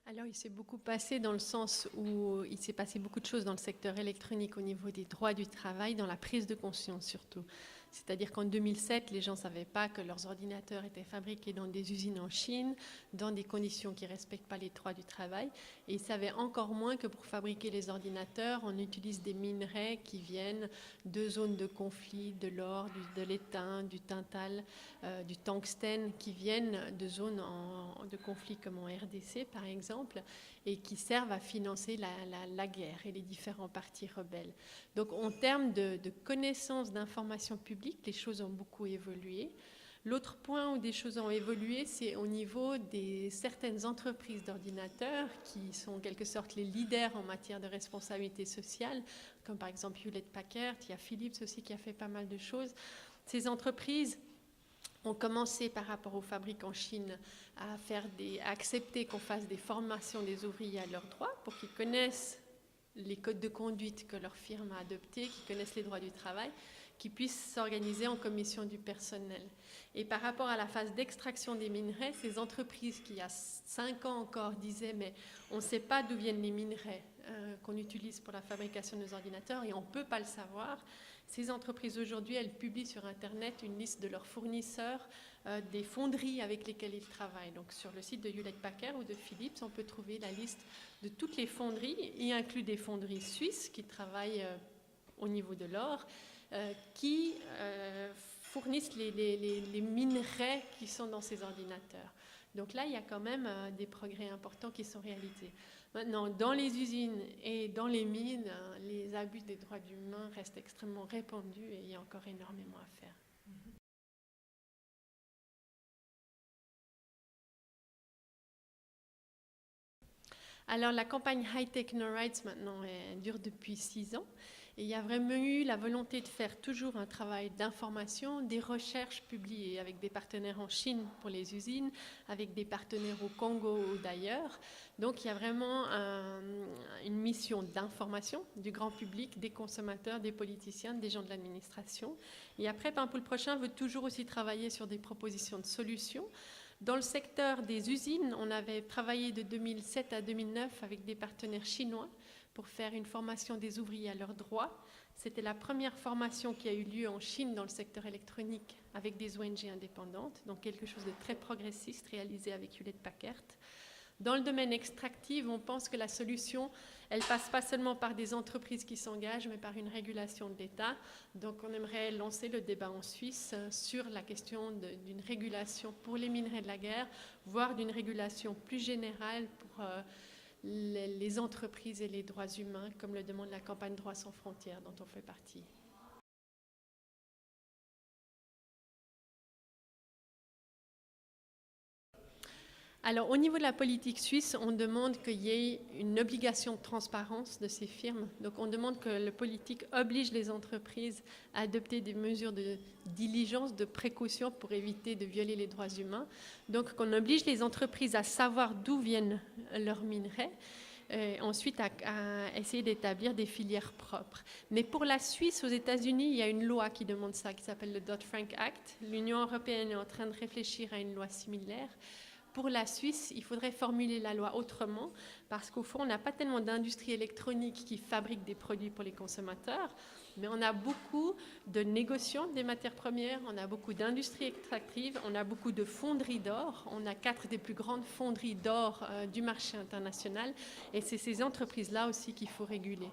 Alors, il s'est beaucoup passé dans le sens où il s'est passé beaucoup de choses dans le secteur électronique au niveau des droits du travail, dans la prise de conscience surtout. C'est-à-dire qu'en 2007, les gens ne savaient pas que leurs ordinateurs étaient fabriqués dans des usines en Chine, dans des conditions qui ne respectent pas les droits du travail. Et ils savaient encore moins que pour fabriquer les ordinateurs, on utilise des minerais qui viennent de zones de conflit, de l'or, de l'étain, du tintal, du tungstène, qui viennent de zones de conflit comme en RDC par exemple, et qui servent à financer la guerre et les différents partis rebelles. Donc en termes de connaissance d'information publique, les choses ont beaucoup évolué. L'autre point où des choses ont évolué, c'est au niveau des certaines entreprises d'ordinateurs qui sont en quelque sorte les leaders en matière de responsabilité sociale, comme par exemple Hewlett-Packard, il y a Philips aussi qui a fait pas mal de choses. Ces entreprises ont commencé par rapport aux fabriques en Chine à accepter qu'on fasse des formations des ouvriers à leurs droits pour qu'ils connaissent les codes de conduite que leur firme a adoptés, qu'ils connaissent les droits du travail, qu'ils puissent s'organiser en commission du personnel. Et par rapport à la phase d'extraction des minerais, ces entreprises qui, il y a 5 ans encore, disaient « mais on ne sait pas d'où viennent les minerais qu'on utilise pour la fabrication de nos ordinateurs et on ne peut pas le savoir », ces entreprises aujourd'hui, elles publient sur Internet une liste de leurs fournisseurs, des fonderies avec lesquelles ils travaillent. Donc sur le site de Hewlett-Packard ou de Philips, on peut trouver la liste de toutes les fonderies, y inclut des fonderies suisses qui travaillent au niveau de l'or, qui fournissent les minerais qui sont dans ces ordinateurs. Donc là, il y a quand même des progrès importants qui sont réalisés. Maintenant, dans les usines et dans les mines, les abus des droits humains restent extrêmement répandus et il y a encore énormément à faire. Alors, la campagne High Tech No Rights, maintenant, elle dure depuis 6 ans. Et il y a vraiment eu la volonté de faire toujours un travail d'information, des recherches publiées avec des partenaires en Chine pour les usines, avec des partenaires au Congo ou d'ailleurs. Donc, il y a vraiment une mission d'information du grand public, des consommateurs, des politiciens, des gens de l'administration. Et après, Paimpol Prochain veut toujours aussi travailler sur des propositions de solutions. Dans le secteur des usines, on avait travaillé de 2007 à 2009 avec des partenaires chinois pour faire une formation des ouvriers à leurs droits. C'était la première formation qui a eu lieu en Chine dans le secteur électronique avec des ONG indépendantes, donc quelque chose de très progressiste réalisé avec Hewlett-Packard. Dans le domaine extractif, on pense que la solution, elle passe pas seulement par des entreprises qui s'engagent, mais par une régulation de l'État. Donc on aimerait lancer le débat en Suisse sur la question d'une régulation pour les minerais de la guerre, voire d'une régulation plus générale pour les entreprises et les droits humains, comme le demande la campagne Droits sans frontières dont on fait partie. Alors, au niveau de la politique suisse, on demande qu'il y ait une obligation de transparence de ces firmes. Donc, on demande que le politique oblige les entreprises à adopter des mesures de diligence, de précaution pour éviter de violer les droits humains. Donc, qu'on oblige les entreprises à savoir d'où viennent leurs minerais. Ensuite, à essayer d'établir des filières propres. Mais pour la Suisse, aux États-Unis, il y a une loi qui demande ça, qui s'appelle le Dodd-Frank Act. L'Union européenne est en train de réfléchir à une loi similaire. Pour la Suisse, il faudrait formuler la loi autrement parce qu'au fond, on n'a pas tellement d'industrie électronique qui fabrique des produits pour les consommateurs, mais on a beaucoup de négociants des matières premières, on a beaucoup d'industries extractives, on a beaucoup de fonderies d'or, on a 4 des plus grandes fonderies d'or du marché international et c'est ces entreprises-là aussi qu'il faut réguler.